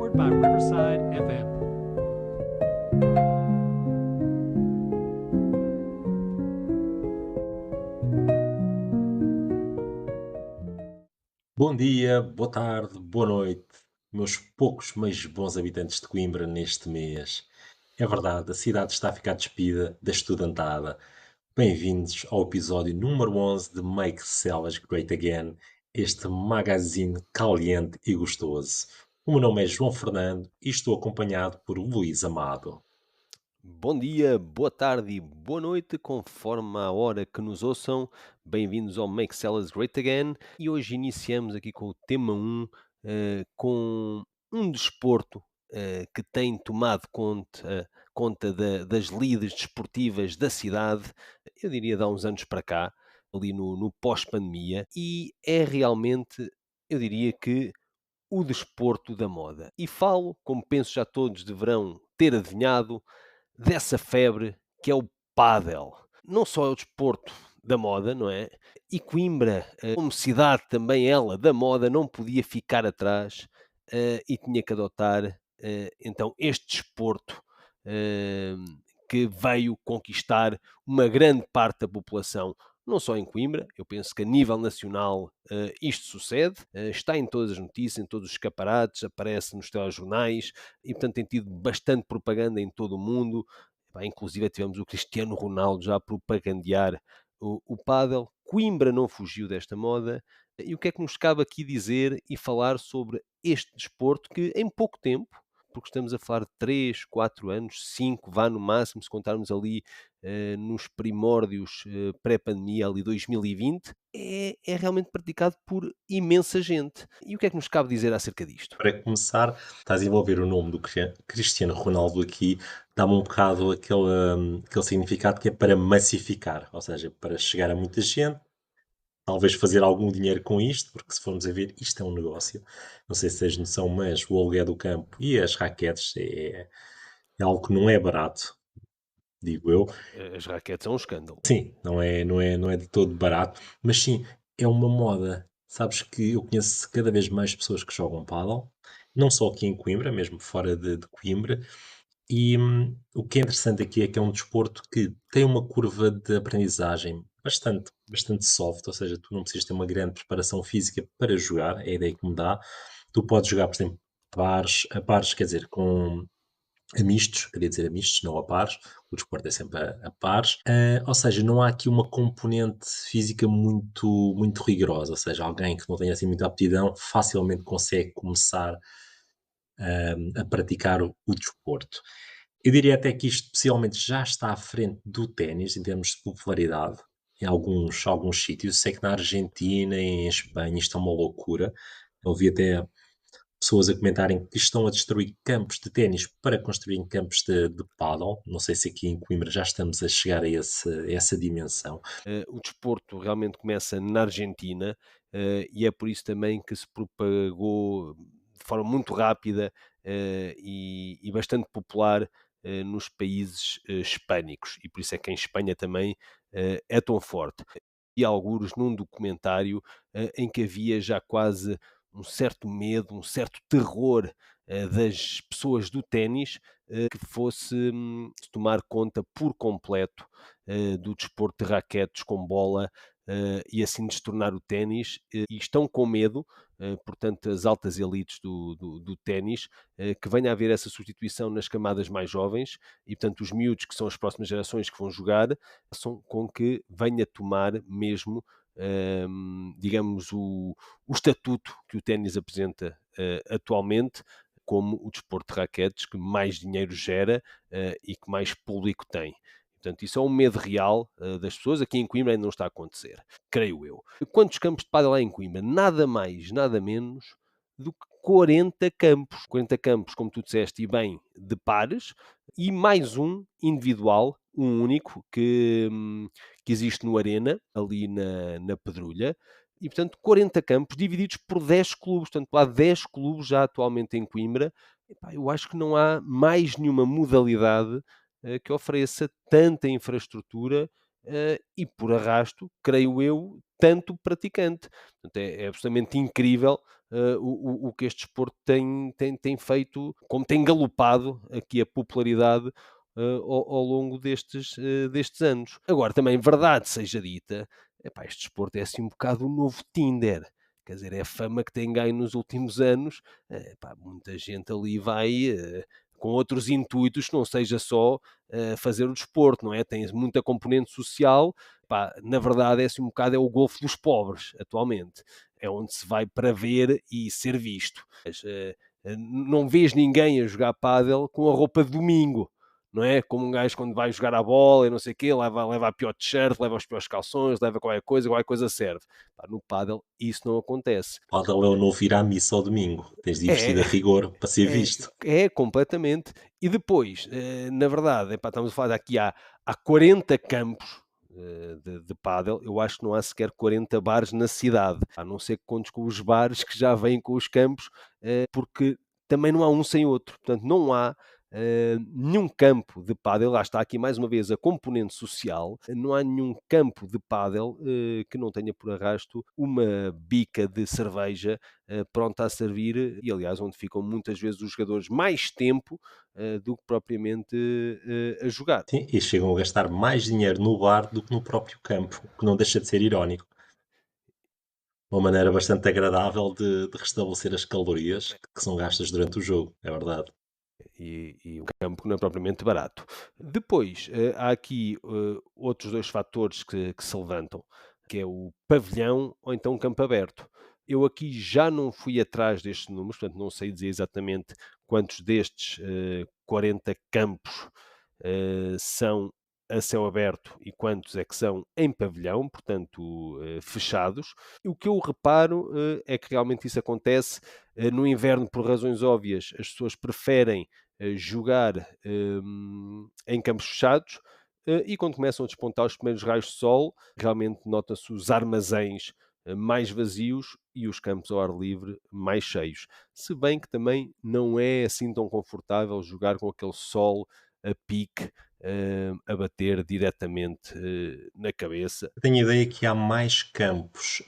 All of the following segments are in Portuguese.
powered by Riverside FM. Bom dia, boa tarde, boa noite, meus poucos, mas bons habitantes de Coimbra neste mês. É verdade, a cidade está a ficar despida da estudantada. Bem-vindos ao episódio número 11 de Make Celas Great Again, este magazine caliente e gostoso. O meu nome é João Fernando e estou acompanhado por Luís Amado. Bom dia, boa tarde e boa noite, conforme a hora que nos ouçam. Bem-vindos ao Make Sellers Great Again. E hoje iniciamos aqui com o tema 1, com um desporto que tem tomado conta das lides desportivas da cidade, eu diria de há uns anos para cá, ali no pós-pandemia, e é realmente, eu diria que, o desporto da moda. E falo, como penso já todos deverão ter adivinhado, dessa febre que é o pádel. Não só é o desporto da moda, não é? E Coimbra, como cidade também ela da moda, não podia ficar atrás, e tinha que adotar, então este desporto, eh, que veio conquistar uma grande parte da população, não só em Coimbra, eu penso que a nível nacional, isto sucede, está em todas as notícias, em todos os escaparates, aparece nos telejornais e, portanto, tem tido bastante propaganda em todo o mundo. Epá, inclusive tivemos o Cristiano Ronaldo já a propagandear o pádel. Coimbra não fugiu desta moda. E o que é que nos cabe aqui dizer e falar sobre este desporto que em pouco tempo, porque estamos a falar de 3, 4 anos, 5, vá no máximo, se contarmos ali nos primórdios pré-pandemia, ali 2020, é realmente praticado por imensa gente. E o que é que nos cabe dizer acerca disto? Para começar, estás a envolver o nome do Cristiano Ronaldo aqui, dá-me um bocado aquele significado que é para massificar, ou seja, para chegar a muita gente, talvez fazer algum dinheiro com isto, porque se formos a ver, isto é um negócio. Não sei se tens noção, mas o aluguer do campo e as raquetes é algo que não é barato, digo eu. As raquetes são um escândalo. Sim, não é de todo barato, mas sim, é uma moda. Sabes que eu conheço cada vez mais pessoas que jogam pádel, não só aqui em Coimbra, mesmo fora de Coimbra, e o que é interessante aqui é que é um desporto que tem uma curva de aprendizagem bastante soft, ou seja, tu não precisas ter uma grande preparação física para jogar, é a ideia que me dá. Tu podes jogar, por exemplo, a pares, quer dizer, com a mistos, queria dizer a mistos, não a pares, o desporto é sempre a pares, ou seja, não há aqui uma componente física muito rigorosa, ou seja, alguém que não tenha assim muita aptidão facilmente consegue começar a praticar o desporto. Eu diria até que isto possivelmente já está à frente do ténis em termos de popularidade em alguns sítios. Sei que na Argentina e em Espanha isto é uma loucura. Eu ouvi até pessoas a comentarem que estão a destruir campos de ténis para construir campos de pádel. Não sei se aqui em Coimbra já estamos a chegar a essa dimensão. O desporto realmente começa na Argentina, e é por isso também que se propagou de forma muito rápida e bastante popular nos países hispânicos, e por isso é que em Espanha também é tão forte. E algures num documentário em que havia já quase um certo medo, um certo terror das pessoas do ténis que fosse tomar conta por completo do desporto de raquetes com bola e assim destornar o ténis e estão com medo, portanto, as altas elites do ténis, que venha a haver essa substituição nas camadas mais jovens e, portanto, os miúdos que são as próximas gerações que vão jogar, são com que venha tomar mesmo, digamos, o estatuto que o ténis apresenta atualmente como o desporto de raquetes que mais dinheiro gera e que mais público tem. Portanto, isso é um medo real das pessoas. Aqui em Coimbra ainda não está a acontecer, creio eu. Quantos campos de pádel há em Coimbra? Nada mais, nada menos do que 40 campos. 40 campos, como tu disseste, e bem, de pares, e mais um individual, um único, que existe no Arena, ali na Pedrulha, e portanto 40 campos divididos por 10 clubes, portanto há 10 clubes já atualmente em Coimbra. Epá, eu acho que não há mais nenhuma modalidade que ofereça tanta infraestrutura e por arrasto, creio eu, tanto praticante. Portanto, é absolutamente incrível o que este desporto tem feito, como tem galopado aqui a popularidade ao longo destes anos. Agora, também, verdade seja dita, epá, este desporto é assim um bocado o novo Tinder. Quer dizer, é a fama que tem ganho nos últimos anos. Epá, muita gente ali vai com outros intuitos que não seja só fazer o desporto, não é? Tem muita componente social. Pá, na verdade, é assim um bocado é o golfe dos pobres, atualmente. É onde se vai para ver e ser visto. Mas, não vês ninguém a jogar pádel com a roupa de domingo, não é? Como um gajo quando vai jogar a bola e não sei o quê, leva a pior t-shirt, leva os piores calções, leva qualquer coisa serve. Pá, no pádel isso não acontece. Pode é o novo ir à missa ao domingo. Tens de ir É, vestido a rigor para ser é, visto. é completamente. E depois, na verdade, epá, estamos a falar daqui há 40 campos de pádel, eu acho que não há sequer 40 bares na cidade, a não ser que contes com os bares que já vêm com os campos, porque também não há um sem outro. Portanto, não há nenhum campo de pádel, lá está aqui mais uma vez a componente social, não há nenhum campo de pádel que não tenha por arrasto uma bica de cerveja pronta a servir e aliás onde ficam muitas vezes os jogadores mais tempo do que propriamente a jogar. Sim, e chegam a gastar mais dinheiro no bar do que no próprio campo, o que não deixa de ser irónico. Uma maneira bastante agradável de restabelecer as calorias que são gastas durante o jogo, é verdade. E o campo não é propriamente barato. Depois, há aqui outros dois fatores que se levantam, que é o pavilhão ou então o campo aberto. Eu aqui já não fui atrás destes números, portanto não sei dizer exatamente quantos destes 40 campos são a céu aberto e quantos é que são em pavilhão, portanto fechados. E o que eu reparo é que realmente isso acontece no inverno por razões óbvias. As pessoas preferem jogar em campos fechados e quando começam a despontar os primeiros raios de sol, realmente nota-se os armazéns mais vazios e os campos ao ar livre mais cheios. Se bem que também não é assim tão confortável jogar com aquele sol a pique a bater diretamente na cabeça. Eu tenho a ideia que há mais campos,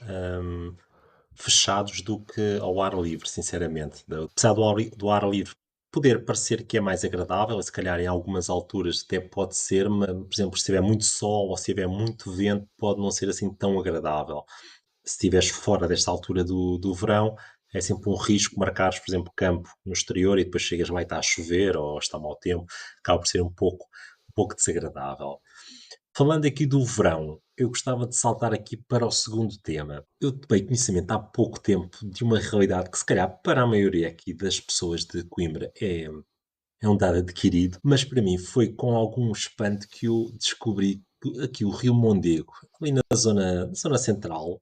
fechados do que ao ar livre, sinceramente. Apesar do ar livre poder parecer que é mais agradável, se calhar em algumas alturas até pode ser, mas, por exemplo, se tiver muito sol ou se tiver muito vento, pode não ser assim tão agradável. Se estiveres fora desta altura do verão, é sempre um risco marcares, por exemplo, campo no exterior e depois chegas lá e está a chover ou está mau tempo, acaba por ser um pouco desagradável. Falando aqui do verão, eu gostava de saltar aqui para o segundo tema. Eu tomei conhecimento há pouco tempo de uma realidade que, se calhar, para a maioria aqui das pessoas de Coimbra é um dado adquirido, mas para mim foi com algum espanto que eu descobri que aqui o Rio Mondego, ali na zona central,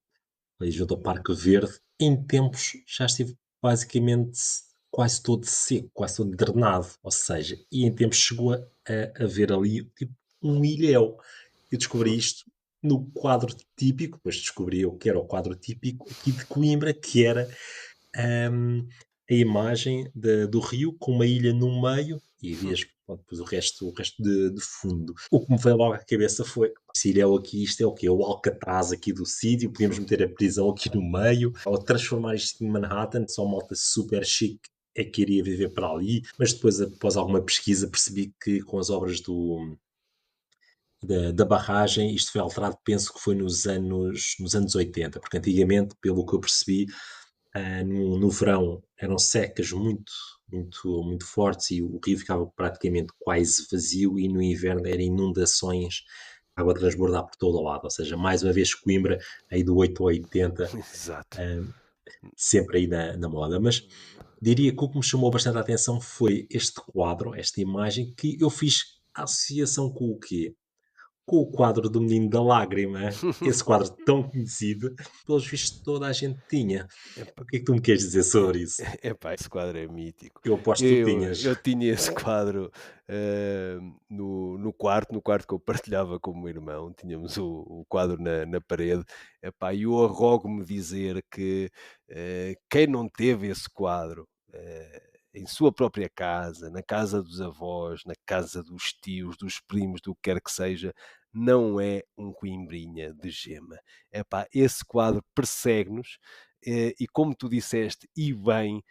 ali junto ao Parque Verde, em tempos já esteve basicamente quase todo seco, quase todo drenado, ou seja, e em tempos chegou a haver ali tipo um ilhéu. Eu descobri isto no quadro típico, depois descobri eu que era o quadro típico aqui de Coimbra, que era a imagem do rio com uma ilha no meio e vias pronto, depois o resto de fundo. O que me veio logo à cabeça foi: se ilha é aqui, isto é o quê? É o Alcatraz aqui do sítio, podíamos meter a prisão aqui no meio, ou transformar isto em Manhattan, só malta super chique é que iria viver para ali, mas depois, após alguma pesquisa, percebi que com as obras da barragem, isto foi alterado, penso que foi nos anos 80, porque antigamente, pelo que eu percebi, no verão eram secas muito fortes e o rio ficava praticamente quase vazio e no inverno era inundações, água a transbordar por todo o lado, ou seja, mais uma vez Coimbra, aí do 8 ao 80, Exato. hum, sempre aí na moda. Mas diria que o que me chamou bastante a atenção foi este quadro, esta imagem, que eu fiz a associação com o quê? Com o quadro do Menino da Lágrima, esse quadro tão conhecido, pelos vistos toda a gente tinha. Epá, O que é que tu me queres dizer sobre isso? epá, esse quadro é mítico. Eu aposto que tu tinhas. Eu tinha esse quadro no quarto que eu partilhava com o meu irmão, tínhamos o quadro na parede. Epá, e eu arrogo-me dizer que quem não teve esse quadro em sua própria casa, na casa dos avós, na casa dos tios, dos primos, do que quer que seja, não é um Coimbrinha de gema. Epá, esse quadro persegue-nos, e como tu disseste, e bem,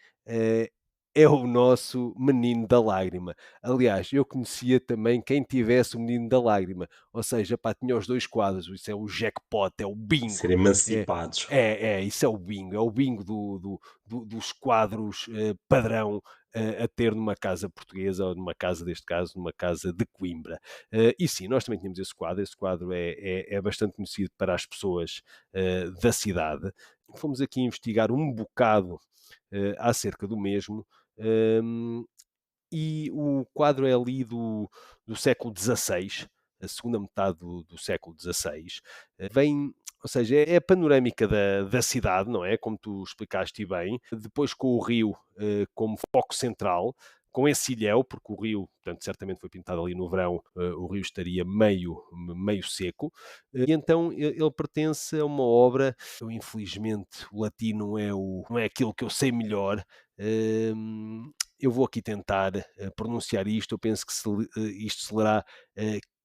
é o nosso Menino da Lágrima. Aliás, eu conhecia também quem tivesse o Menino da Lágrima, ou seja, pá, tinha os 2 quadros, isso é o jackpot, é o bingo, Ser é emancipados. isso é o bingo dos quadros, padrão, a ter numa casa portuguesa ou numa casa, neste caso, numa casa de Coimbra. E sim, nós também tínhamos esse quadro é bastante conhecido para as pessoas, da cidade. Fomos aqui investigar um bocado, acerca do mesmo, hum, e o quadro é ali do século XVI, a segunda metade do século XVI. Vem, ou seja, é a panorâmica da cidade, não é? Como tu explicaste bem. Depois com o rio como foco central, com esse ilhéu, porque o rio, portanto, certamente foi pintado ali no verão, o rio estaria meio seco. E então ele pertence a uma obra, eu, infelizmente, o latim não é aquilo que eu sei melhor. Eu vou aqui tentar pronunciar isto, eu penso que isto se lerá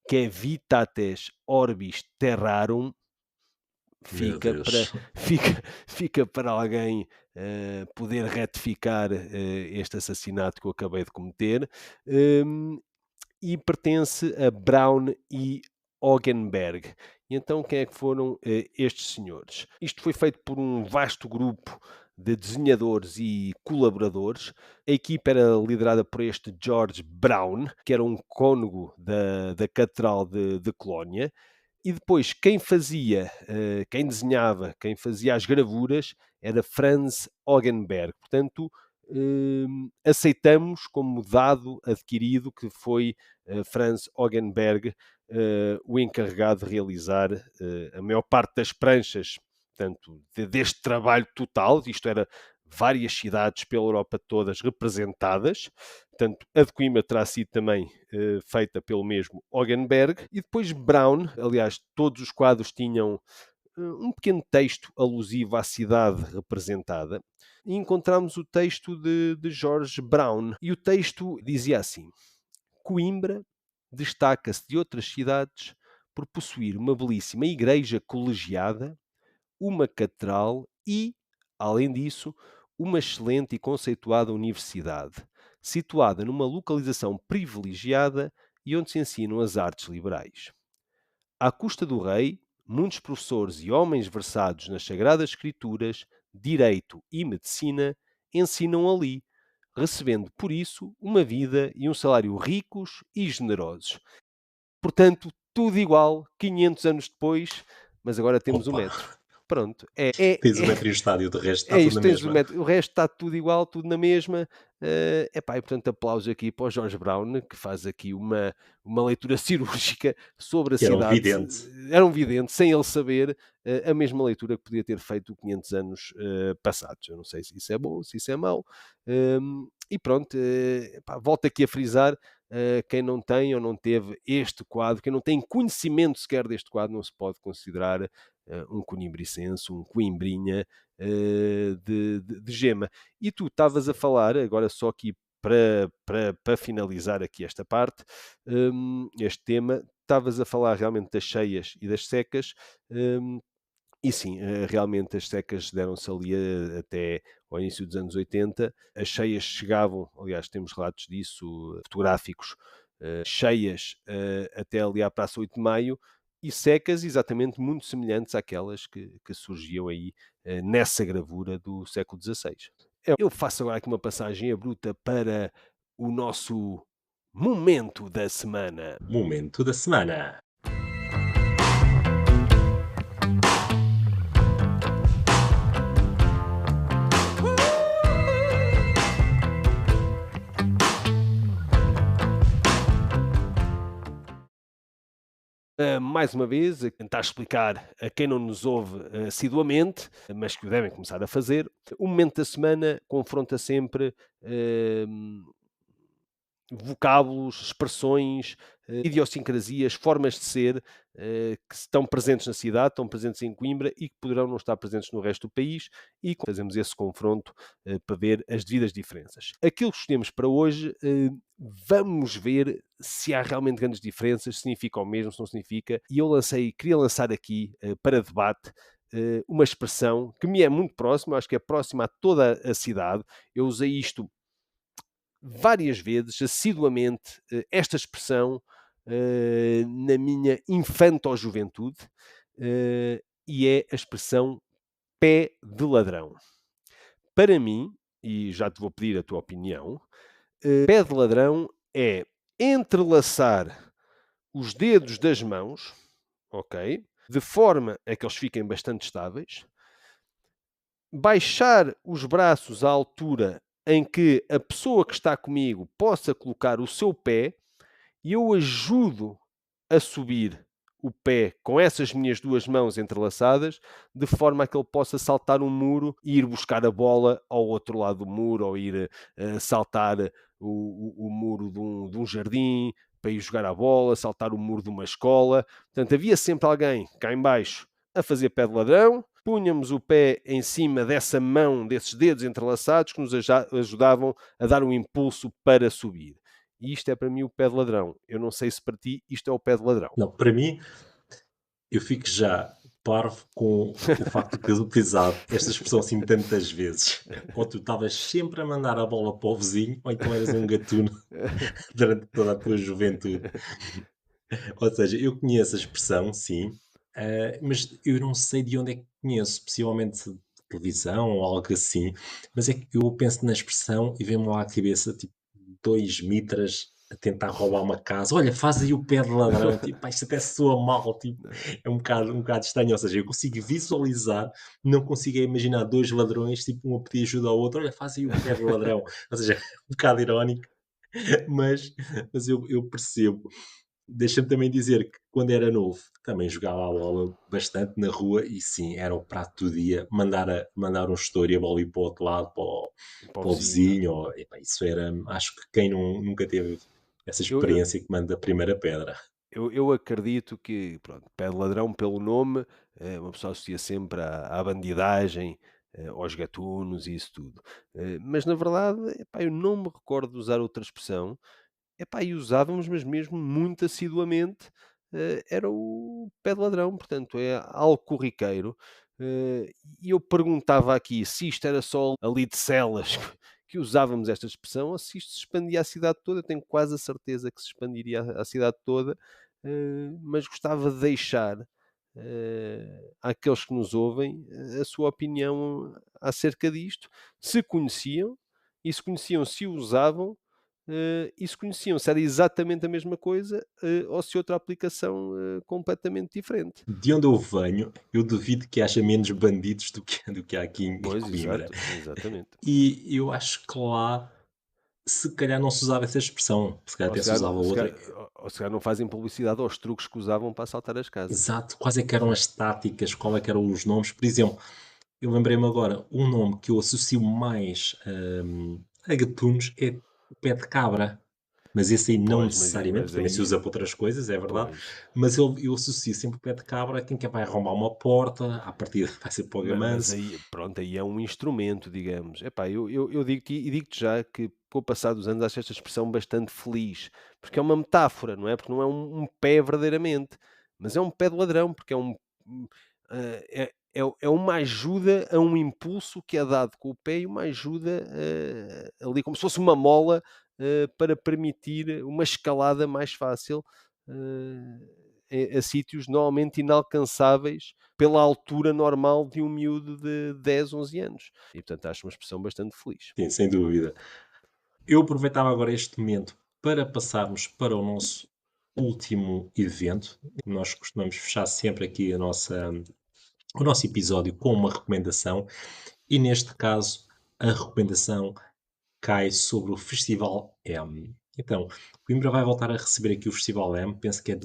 Cavitates Orbis Terrarum, Meu fica para, Deus. fica para alguém poder retificar este assassinato que eu acabei de cometer, hum, e pertence a Brown e Hogenberg. E então quem é que foram estes senhores? Isto foi feito por um vasto grupo de desenhadores e colaboradores. A equipa era liderada por este George Brown, que era um cônego da Catedral de Colónia, e depois quem desenhava, quem fazia as gravuras era Franz Hogenberg. Portanto, aceitamos como dado adquirido que foi Franz Hogenberg o encarregado de realizar a maior parte das pranchas, portanto, deste trabalho total. Isto era várias cidades pela Europa todas representadas. Portanto, a de Coimbra terá sido também feita pelo mesmo Hogenberg. E depois Brown, aliás, todos os quadros tinham um pequeno texto alusivo à cidade representada. E encontramos o texto de George Brown. E o texto dizia assim: Coimbra destaca-se de outras cidades por possuir uma belíssima igreja colegiada, uma catedral e, além disso, uma excelente e conceituada universidade, situada numa localização privilegiada e onde se ensinam as artes liberais. À custa do rei, muitos professores e homens versados nas Sagradas Escrituras, Direito e Medicina ensinam ali, recebendo por isso uma vida e um salário ricos e generosos. Portanto, tudo igual, 500 anos depois, mas agora temos o Opa, metro. Pronto, é, tens o é, metro e o estádio, de resto está é tudo isto, na tens o mesma. metro. O resto está tudo igual, tudo na mesma. Epá, e portanto, aplausos aqui para o Jorge Brown, que faz aqui uma leitura cirúrgica sobre a Que era um cidade. vidente. Era um vidente, sem ele saber, a mesma leitura que podia ter feito 500 anos passados. Eu não sei se isso é bom, se isso é mau. E pronto, epá, volto aqui a frisar. Quem não tem ou não teve este quadro, quem não tem conhecimento sequer deste quadro, não se pode considerar um conimbricense, um coimbrinha de gema. E tu estavas a falar, agora só aqui para finalizar aqui esta parte, este tema, estavas a falar realmente das cheias e das secas, e sim, realmente as secas deram-se ali até ao início dos anos 80. As cheias chegavam, aliás, temos relatos disso, fotográficos, cheias até ali à Praça 8 de Maio, e secas exatamente muito semelhantes àquelas que surgiam aí nessa gravura do século XVI. Eu faço agora aqui uma passagem abrupta para o nosso momento da semana. Momento da semana. Mais uma vez, a tentar explicar a quem não nos ouve assiduamente, mas que o devem começar a fazer, o momento da semana confronta sempre hum, vocábulos, expressões, idiosincrasias, formas de ser que estão presentes na cidade, estão presentes em Coimbra e que poderão não estar presentes no resto do país, e fazemos esse confronto para ver as devidas diferenças. Aquilo que escolhemos para hoje, vamos ver se há realmente grandes diferenças, se significa o mesmo, se não significa, e eu queria lançar aqui para debate uma expressão que me é muito próxima, acho que é próxima a toda a cidade. Eu usei isto várias vezes, assiduamente, esta expressão na minha infanto-juventude, e é a expressão pé de ladrão. Para mim, e já te vou pedir a tua opinião, pé de ladrão é entrelaçar os dedos das mãos, ok? De forma a que eles fiquem bastante estáveis, baixar os braços à altura em que a pessoa que está comigo possa colocar o seu pé e eu ajudo a subir o pé com essas minhas duas mãos entrelaçadas, de forma a que ele possa saltar um muro e ir buscar a bola ao outro lado do muro, ou ir saltar o muro de um jardim para ir jogar a bola, saltar o muro de uma escola. Portanto, havia sempre alguém cá em baixo a fazer pé de ladrão, punhamos o pé em cima dessa mão, desses dedos entrelaçados, que nos ajudavam a dar um impulso para subir. E isto é para mim o pé de ladrão. Eu não sei se para ti isto é o pé de ladrão. Não, para mim, eu fico já parvo com o facto de teres utilizado esta expressão assim tantas vezes. Ou tu estavas sempre a mandar a bola para o vizinho, ou então eras um gatuno durante toda a tua juventude. Ou seja, eu conheço a expressão, sim, mas eu não sei de onde é que conheço, possivelmente de televisão ou algo assim, mas é que eu penso na expressão e vem-me lá à cabeça, tipo, dois mitras a tentar roubar uma casa. Olha, faz aí o pé de ladrão, tipo, pá, isto até soa mal, tipo, é um bocado estranho, ou seja, eu consigo visualizar, não consigo imaginar dois ladrões, tipo, um a pedir ajuda ao outro, olha, faz aí o pé de ladrão, ou seja, um bocado irónico, mas, mas eu percebo. Deixa-me também dizer que quando era novo também jogava a bola bastante na rua e sim, era o prato do dia mandar um estouro e a bola ir para o outro lado, Para o para o vizinho, não é? vizinho. Epá, isso era, acho que quem nunca teve essa Eu, eu, experiência que manda a primeira pedra. eu acredito que, pronto, pé de ladrão pelo nome, uma pessoa associa sempre à bandidagem, aos gatunos e isso tudo. Mas na verdade, epá, eu não me recordo de usar outra expressão. Epá, e usávamos, mas mesmo muito assiduamente, era o pé de ladrão, portanto, é algo corriqueiro. E eu perguntava aqui se isto era só ali de Celas que usávamos esta expressão, ou se isto se expandia à cidade toda. Eu tenho quase a certeza que se expandiria à cidade toda, mas gostava de deixar àqueles que nos ouvem a sua opinião acerca disto, se conheciam, e se conheciam, se o usavam, e se conheciam, se era exatamente a mesma coisa, ou se outra aplicação completamente diferente. De onde eu venho, eu duvido que haja menos bandidos do que há aqui em Pois, Coimbra. exato, exatamente. E eu acho que lá, se calhar não se usava essa expressão, se calhar Ou até se se calhar, usava ou se outra. calhar, ou se calhar não fazem publicidade aos truques que usavam para assaltar as casas. Exato, quais é que eram as táticas, qual é que eram os nomes. Por exemplo, eu lembrei-me agora, um nome que eu associo mais, a gatunos é o pé de cabra, mas esse aí não Pois, necessariamente, mas também se aí, usa para outras coisas, é verdade, pois. mas eu associo sempre o pé de cabra a quem quer vai arrombar uma porta, à partida vai ser para o Mas gamanço. aí, pronto, aí é um instrumento, digamos. Epá, eu digo-te e digo-te já que com o passar dos anos acho esta expressão bastante feliz, porque é uma metáfora, não é? Porque não é um pé verdadeiramente, mas é um pé de ladrão, porque é uma ajuda a um impulso que é dado com o pé e uma ajuda ali como se fosse uma mola para permitir uma escalada mais fácil a sítios normalmente inalcançáveis pela altura normal de um miúdo de 10, 11 anos. E portanto acho uma expressão bastante feliz. Sim, sem dúvida. Eu aproveitava agora este momento para passarmos para o nosso último evento. Nós costumamos fechar sempre aqui o nosso episódio com uma recomendação e neste caso a recomendação cai sobre o Festival M. Então, Coimbra vai voltar a receber aqui o Festival M, penso que é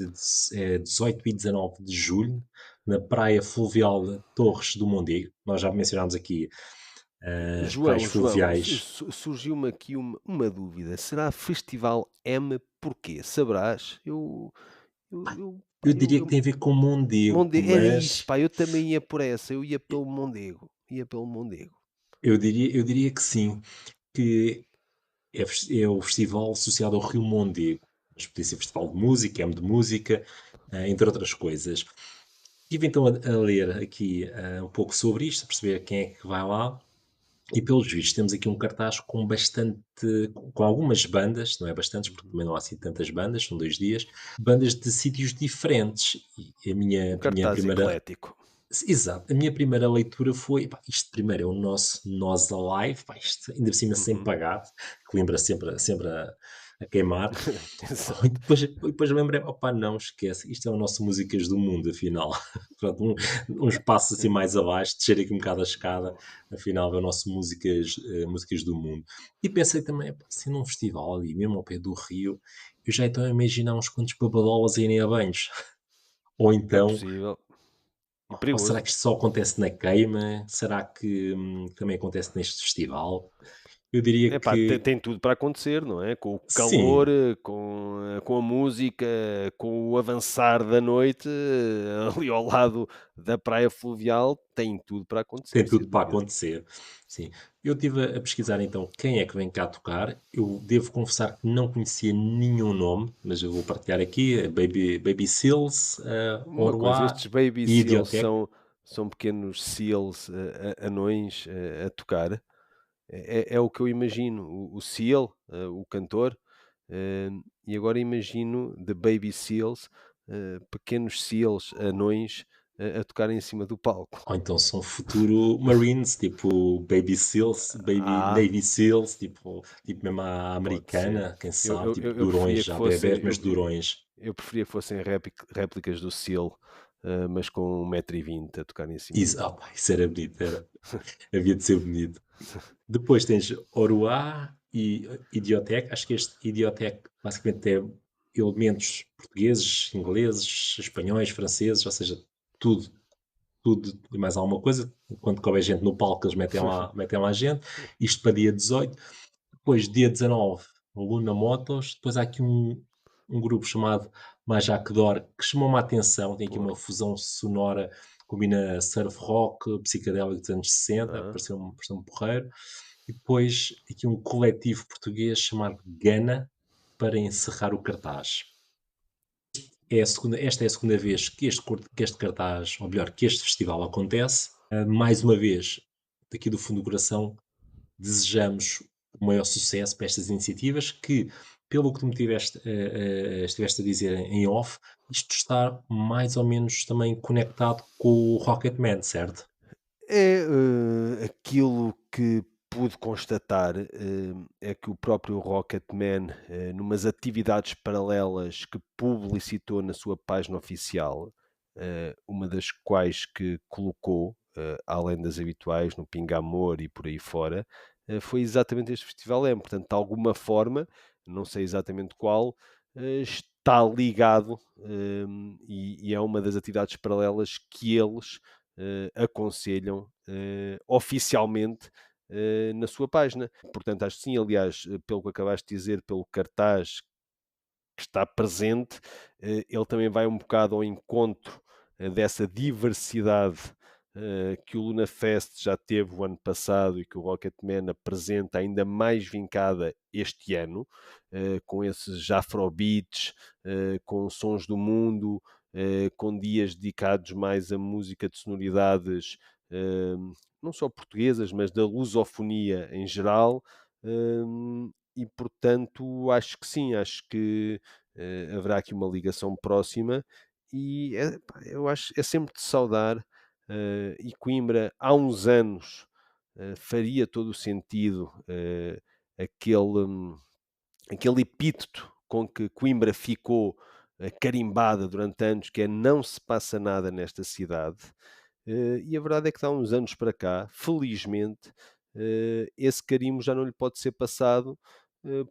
18 e 19 de julho, na praia fluvial de Torres do Mondego. Nós já mencionámos aqui João, praias João, fluviais. surgiu-me aqui uma dúvida. Será Festival M porquê? Saberás? Pá, Eu diria que tem a ver com Mondego, Era isso, mas pá, eu também ia por essa, eu ia pelo Mondego, eu diria que sim, que é o festival associado ao Rio Mondego. Mas podia ser festival de música, M de música, entre outras coisas. Estive então a ler aqui um pouco sobre isto, a perceber quem é que vai lá. E pelos vistos temos aqui um cartaz com bastante, com algumas bandas, não é bastantes, porque Uhum. também não há assim tantas bandas, são 2 dias, bandas de sítios diferentes. E a Um minha cartaz primeira, eclético. exato, a minha primeira leitura foi: "Epá, isto primeiro é o nosso Nós Alive", pá, isto ainda por cima sem Uhum. pagar, que lembra sempre a queimar. E Exato. depois lembrei: "Opá, não, esquece, isto é o nosso Músicas do Mundo, afinal". Pronto, uns passos assim mais abaixo, descer aqui um bocado a escada, afinal é o nosso Músicas do Mundo. E pensei também: "Epá, se num festival ali mesmo ao pé do rio, eu já estou a imaginar uns quantos babadolas a irem a banhos". Ou É então, possível. E ou será perigoso. que isto só acontece na queima? Será que também acontece neste festival? Eu diria Epá, tem, que tem tudo para acontecer, não é? Com o calor, sim. com a música, com o avançar da noite, ali ao lado da praia fluvial, tem tudo para acontecer, Tem sem tudo para dúvida. acontecer, sim. Eu estive a pesquisar então quem é que vem cá tocar. Eu devo confessar que não conhecia nenhum nome, mas eu vou partilhar aqui: Baby Seals, Uma coisa, Oruá estes Baby e Seals Idiotec. são pequenos seals, anões, a tocar. É o que eu imagino, o Seal, o cantor, e agora imagino The Baby Seals, pequenos seals, anões, a tocarem em cima do palco. Ou então são futuro Marines, tipo Baby Seals, Baby Ah, Navy Seals, tipo mesmo à pode ser. americana, quem Eu sabe, eu tipo eu eu durões, preferia que já fossem bebés, mas durões. eu preferia que fossem réplicas do Seal, mas com 1,20 m a tocar em cima do Isso, palco. pá, isso era bonito, era. Havia de ser bonito. Depois tens Oruá e Idiotec. Acho que este Idiotec basicamente tem elementos portugueses, ingleses, espanhóis, franceses, ou seja, tudo, tudo e mais alguma coisa. Enquanto que houver gente no palco, eles metem lá gente. Isto para dia 18. Depois, dia 19, Luna Motors. Depois há aqui um grupo chamado Majak Dor que chamou-me a atenção. Tem aqui Por uma fusão sonora, combina surf rock, psicadélico dos anos 60, ah, pareceu-me porreiro. E depois aqui um coletivo português chamado Gana para encerrar o cartaz. Esta é a segunda vez que este cartaz, ou melhor, que este festival acontece. Mais uma vez, daqui do fundo do coração, desejamos o maior sucesso para estas iniciativas que, pelo que tu me estiveste a dizer em off, isto está mais ou menos também conectado com o Rocketman, certo? Aquilo que pude constatar, é que o próprio Rocketman, numas atividades paralelas que publicitou na sua página oficial, uma das quais que colocou, além das habituais, no Pingamor e por aí fora, foi exatamente este Festival M. Portanto, de alguma forma, não sei exatamente qual, está ligado, e é uma das atividades paralelas que eles aconselham oficialmente na sua página. Portanto, acho que sim, aliás, pelo que acabaste de dizer, pelo cartaz que está presente, ele também vai um bocado ao encontro dessa diversidade que o Luna Fest já teve o ano passado e que o Rocketman apresenta ainda mais vincada este ano, com esses afrobeats, com sons do mundo, com dias dedicados mais a música de sonoridades não só portuguesas, mas da lusofonia em geral. E portanto, acho que sim, acho que haverá aqui uma ligação próxima e pá, eu acho é sempre de saudar. E Coimbra, há uns anos, faria todo o sentido aquele, aquele epíteto com que Coimbra ficou carimbada durante anos, que é não se passa nada nesta cidade. E a verdade é que há uns anos para cá, felizmente, esse carimbo já não lhe pode ser passado,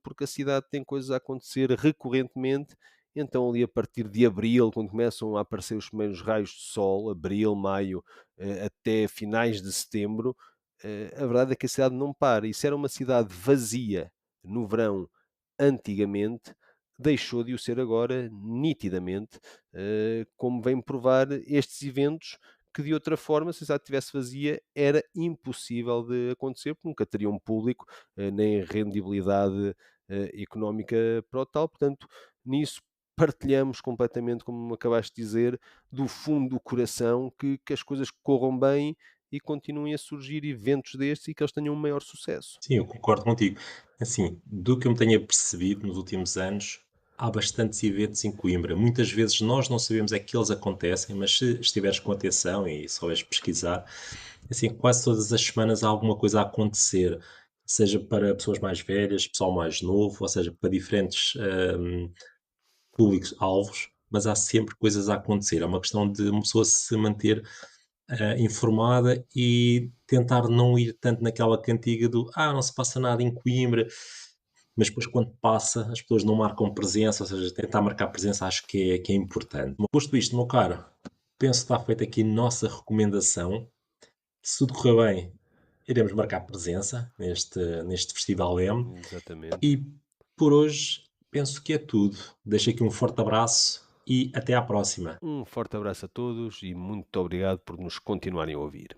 porque a cidade tem coisas a acontecer recorrentemente. Então, ali a partir de abril, quando começam a aparecer os primeiros raios de sol, abril, maio, até finais de setembro, a verdade é que a cidade não para. E se era uma cidade vazia no verão antigamente, deixou de o ser agora nitidamente, como vem provar estes eventos que de outra forma, se a cidade estivesse vazia, era impossível de acontecer, porque nunca teriam público, nem rendibilidade, económica para o tal. Portanto, nisso partilhamos completamente, como acabaste de dizer, do fundo do coração, que as coisas corram bem e continuem a surgir eventos destes e que eles tenham um maior sucesso. Sim, eu concordo contigo. Assim, do que eu me tenha percebido nos últimos anos, há bastantes eventos em Coimbra. Muitas vezes nós não sabemos é que eles acontecem, mas se estiveres com atenção e souberes pesquisar, assim, quase todas as semanas há alguma coisa a acontecer, seja para pessoas mais velhas, pessoal mais novo, ou seja, para diferentes públicos-alvos, mas há sempre coisas a acontecer. É uma questão de uma pessoa se manter informada e tentar não ir tanto naquela cantiga do não se passa nada em Coimbra, mas depois quando passa as pessoas não marcam presença, ou seja, tentar marcar presença acho que é importante. Posto isto, meu caro, penso que está feita aqui a nossa recomendação. Se tudo correr bem, iremos marcar presença neste Festival M. Exatamente. E por hoje penso que é tudo. Deixo aqui um forte abraço e até à próxima. Um forte abraço a todos e muito obrigado por nos continuarem a ouvir.